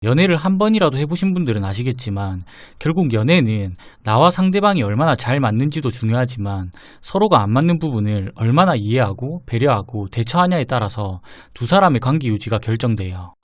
연애를 한 번이라도 해보신 분들은 아시겠지만 결국 연애는 나와 상대방이 얼마나 잘 맞는지도 중요하지만 서로가 안 맞는 부분을 얼마나 이해하고 배려하고 대처하냐에 따라서 두 사람의 관계 유지가 결정돼요.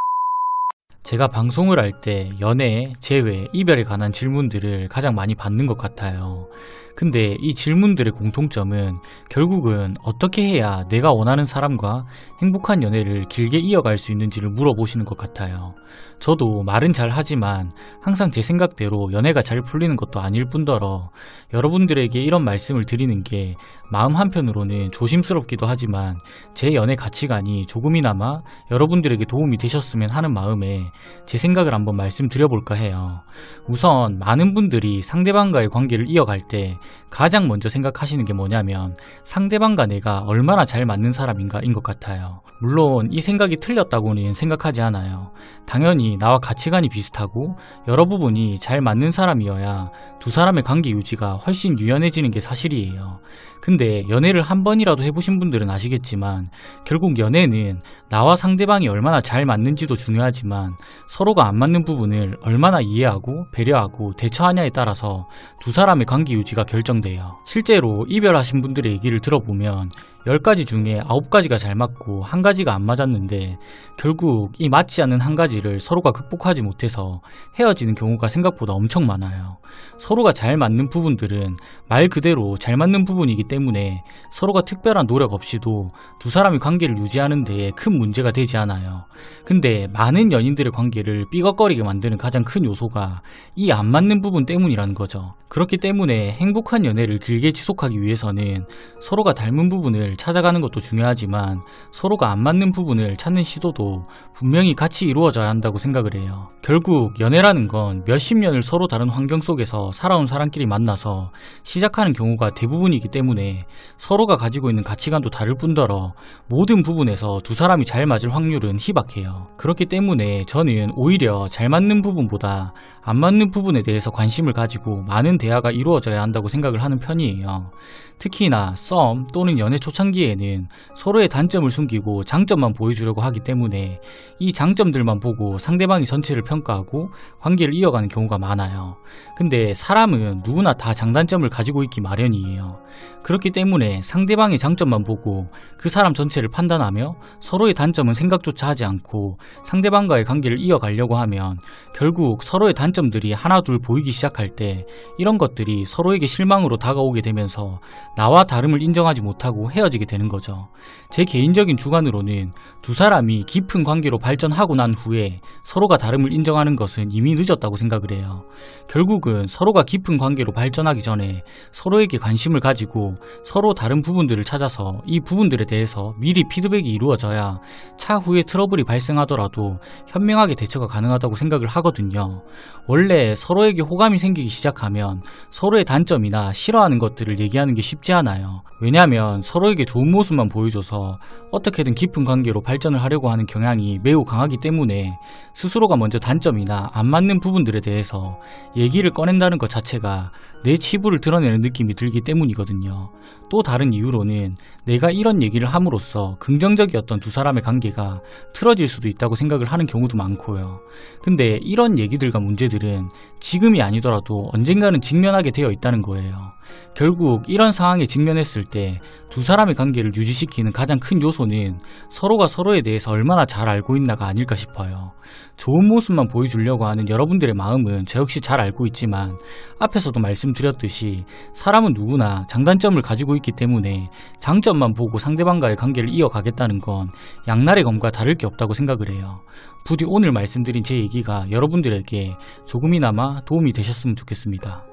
제가 방송을 할 때 연애, 재회, 이별에 관한 질문들을 가장 많이 받는 것 같아요. 근데 이 질문들의 공통점은 결국은 어떻게 해야 내가 원하는 사람과 행복한 연애를 길게 이어갈 수 있는지를 물어보시는 것 같아요. 저도 말은 잘 하지만 항상 제 생각대로 연애가 잘 풀리는 것도 아닐 뿐더러 여러분들에게 이런 말씀을 드리는 게 마음 한편으로는 조심스럽기도 하지만 제 연애 가치관이 조금이나마 여러분들에게 도움이 되셨으면 하는 마음에 제 생각을 한번 말씀드려볼까 해요. 우선 많은 분들이 상대방과의 관계를 이어갈 때 가장 먼저 생각하시는 게 뭐냐면 상대방과 내가 얼마나 잘 맞는 사람인가 인 것 같아요. 물론 이 생각이 틀렸다고는 생각하지 않아요. 당연히 나와 가치관이 비슷하고 여러 부분이 잘 맞는 사람이어야 두 사람의 관계 유지가 훨씬 유연해지는 게 사실이에요. 근데 연애를 한 번이라도 해보신 분들은 아시겠지만 결국 연애는 나와 상대방이 얼마나 잘 맞는지도 중요하지만 서로가 안 맞는 부분을 얼마나 이해하고 배려하고 대처하냐에 따라서 두 사람의 관계 유지가 결정돼요. 실제로 이별하신 분들의 얘기를 들어보면 10가지 중에 9가지가 잘 맞고 1가지가 안 맞았는데 결국 이 맞지 않는 1가지를 서로가 극복하지 못해서 헤어지는 경우가 생각보다 엄청 많아요. 서로가 잘 맞는 부분들은 말 그대로 잘 맞는 부분이기 때문에 서로가 특별한 노력 없이도 두 사람이 관계를 유지하는 데에 큰 문제가 되지 않아요. 근데 많은 연인들의 관계를 삐걱거리게 만드는 가장 큰 요소가 이 안 맞는 부분 때문이라는 거죠. 그렇기 때문에 행복한 연애를 길게 지속하기 위해서는 서로가 닮은 부분을 찾아가는 것도 중요하지만 서로가 안 맞는 부분을 찾는 시도도 분명히 같이 이루어져야 한다고 생각을 해요. 결국 연애라는 건 몇십 년을 서로 다른 환경 속에서 살아온 사람끼리 만나서 시작하는 경우가 대부분이기 때문에 서로가 가지고 있는 가치관도 다를 뿐더러 모든 부분에서 두 사람이 잘 맞을 확률은 희박해요. 그렇기 때문에 저는 오히려 잘 맞는 부분보다 안 맞는 부분에 대해서 관심을 가지고 많은 대화가 이루어져야 한다고 생각을 하는 편이에요. 특히나 썸 또는 연애 초창기에는 서로의 단점을 숨기고 장점만 보여주려고 하기 때문에 이 장점들만 보고 상대방이 전체를 평가하고 관계를 이어가는 경우가 많아요. 근데 사람은 누구나 다 장단점을 가지고 있기 마련이에요. 그렇기 때문에 상대방의 장점만 보고 그 사람 전체를 판단하며 서로의 단점은 생각조차 하지 않고 상대방과의 관계를 이어가려고 하면 결국 서로의 단점들이 하나둘 보이기 시작할 때 이런 것들이 서로에게 실망으로 다가오게 되면서 나와 다름을 인정하지 못하고 헤어지게 되는 거죠. 제 개인적인 주관으로는 두 사람이 깊은 관계로 발전하고 난 후에 서로가 다름을 인정하는 것은 이미 늦었다고 생각을 해요. 결국은 서로가 깊은 관계로 발전하기 전에 서로에게 관심을 가지고 서로 다른 부분들을 찾아서 이 부분들에 대해서 미리 피드백이 이루어져야 차후에 트러블이 발생하더라도 현명하게 대처가 가능하다고 생각을 하거든요. 원래 서로에게 호감이 생기기 시작하면 서로의 단점이나 싫어하는 것들을 얘기하는 게 쉽지 않아요. 왜냐하면 서로에게 좋은 모습만 보여줘서 어떻게든 깊은 관계로 발전을 하려고 하는 경향이 매우 강하기 때문에 스스로가 먼저 단점이나 안 맞는 부분들에 대해서 얘기를 꺼낸다는 것 자체가 내 치부를 드러내는 느낌이 들기 때문이거든요. 또 다른 이유로는 내가 이런 얘기를 함으로써 긍정적이었던 두 사람의 관계가 틀어질 수도 있다고 생각을 하는 경우도 많고요. 근데 이런 얘기들과 문제들은 지금이 아니더라도 언젠가는 직면하게 되어 있다는 거예요. 결국 이런 상황에 직면했을 때 두 사람의 관계를 유지시키는 가장 큰 요소는 서로가 서로에 대해서 얼마나 잘 알고 있나가 아닐까 싶어요. 좋은 모습만 보여주려고 하는 여러분들의 마음은 저 역시 잘 알고 있지만 앞에서도 말씀드렸듯이 사람은 누구나 장단점을 가지고 있기 때문에 장점만 보고 상대방과의 관계를 이어가겠다는 건 양날의 검과 다를 게 없다고 생각을 해요. 부디 오늘 말씀드린 제 얘기가 여러분들에게 조금이나마 도움이 되셨으면 좋겠습니다.